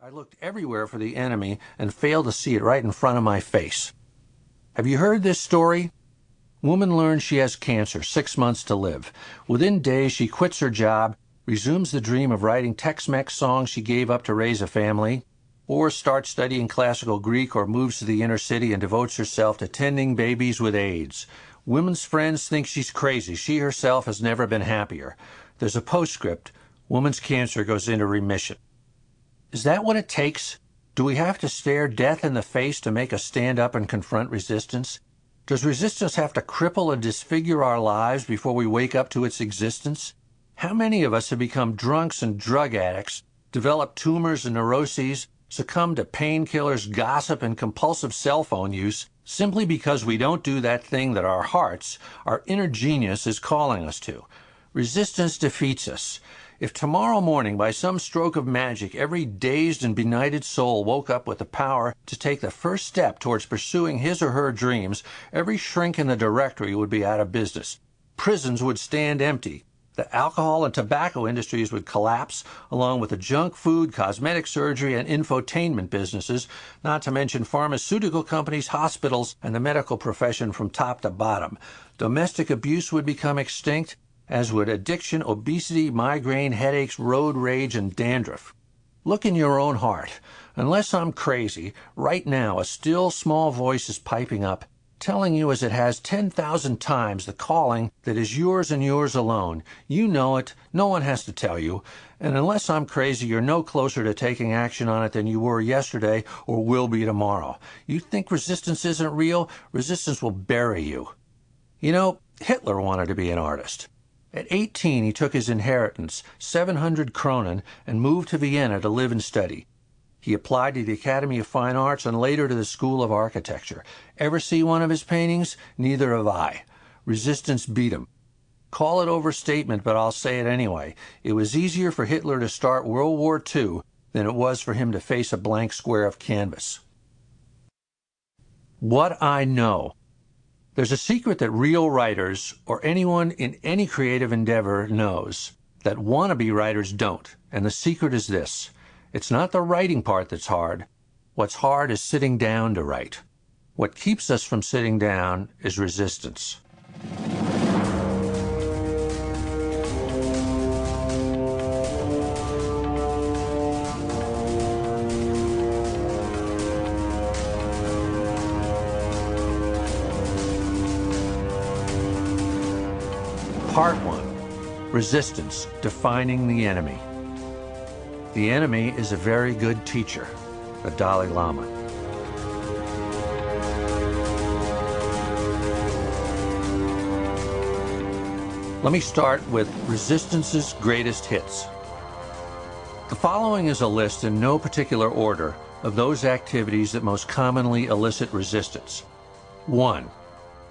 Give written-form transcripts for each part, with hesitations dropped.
I looked everywhere for the enemy and failed to see it right in front of my face. Have you heard this story? Woman learns she has cancer, 6 months to live. Within days, she quits her job, resumes the dream of writing Tex-Mex songs she gave up to raise a family, or starts studying classical Greek, or moves to the inner city and devotes herself to tending babies with AIDS. Women's friends think she's crazy. She herself has never been happier. There's a postscript. Woman's cancer goes into remission. Is that what it takes? Do we have to stare death in the face to make us stand up and confront resistance? Does resistance have to cripple and disfigure our lives before we wake up to its existence? How many of us have become drunks and drug addicts, developed tumors and neuroses, succumbed to painkillers, gossip, and compulsive cell phone use simply because we don't do that thing that our hearts, our inner genius, is calling us to? Resistance defeats us. If tomorrow morning, by some stroke of magic, every dazed and benighted soul woke up with the power to take the first step towards pursuing his or her dreams, every shrink in the directory would be out of business. Prisons would stand empty. The alcohol and tobacco industries would collapse, along with the junk food, cosmetic surgery, and infotainment businesses, not to mention pharmaceutical companies, hospitals, and the medical profession from top to bottom. Domestic abuse would become extinct, as would addiction, obesity, migraine, headaches, road rage, and dandruff. Look in your own heart. Unless I'm crazy, right now a still small voice is piping up, telling you as it has 10,000 times the calling that is yours and yours alone. You know it. No one has to tell you. And unless I'm crazy, you're no closer to taking action on it than you were yesterday or will be tomorrow. You think resistance isn't real? Resistance will bury you. You know, Hitler wanted to be an artist. At 18, he took his inheritance, 700 kronen, and moved to Vienna to live and study. He applied to the Academy of Fine Arts and later to the School of Architecture. Ever see one of his paintings? Neither have I. Resistance beat him. Call it overstatement, but I'll say it anyway. It was easier for Hitler to start World War II than it was for him to face a blank square of canvas. What I know. There's a secret that real writers, or anyone in any creative endeavor, knows that wannabe writers don't, and the secret is this. It's not the writing part that's hard. What's hard is sitting down to write. What keeps us from sitting down is resistance. Part 1. Resistance, defining the enemy. The enemy is a very good teacher, the Dalai Lama. Let me start with Resistance's greatest hits. The following is a list in no particular order of those activities that most commonly elicit resistance. 1.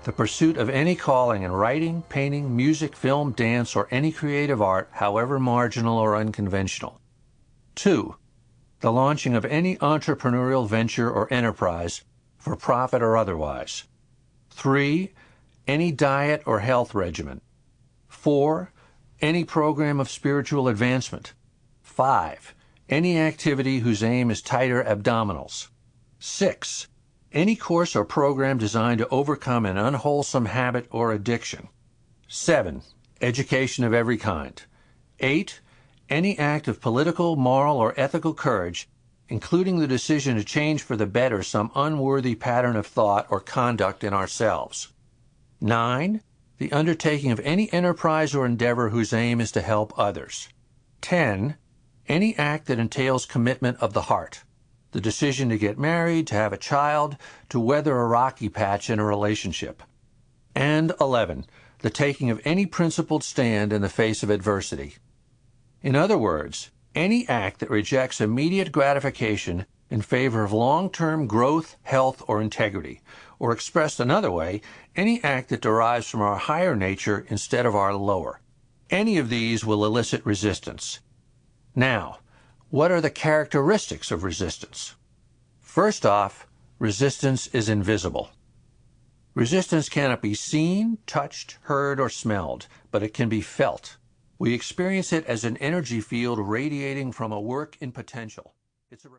The pursuit of any calling in writing, painting, music, film, dance, or any creative art, however marginal or unconventional. 2. The launching of any entrepreneurial venture or enterprise, for profit or otherwise. 3. Any diet or health regimen. 4. Any program of spiritual advancement. 5. Any activity whose aim is tighter abdominals. 6. Any course or program designed to overcome an unwholesome habit or addiction. 7. Education of every kind. 8. Any act of political, moral, or ethical courage, including the decision to change for the better some unworthy pattern of thought or conduct in ourselves. 9. The undertaking of any enterprise or endeavor whose aim is to help others. 10. Any act that entails commitment of the heart. The decision to get married, to have a child, to weather a rocky patch in a relationship. And 11. The taking of any principled stand in the face of adversity. In other words, any act that rejects immediate gratification in favor of long-term growth, health, or integrity. Or expressed another way, any act that derives from our higher nature instead of our lower. Any of these will elicit resistance. Now, what are the characteristics of resistance? First off, resistance is invisible. Resistance cannot be seen, touched, heard, or smelled, but it can be felt. We experience it as an energy field radiating from a work in potential. It's a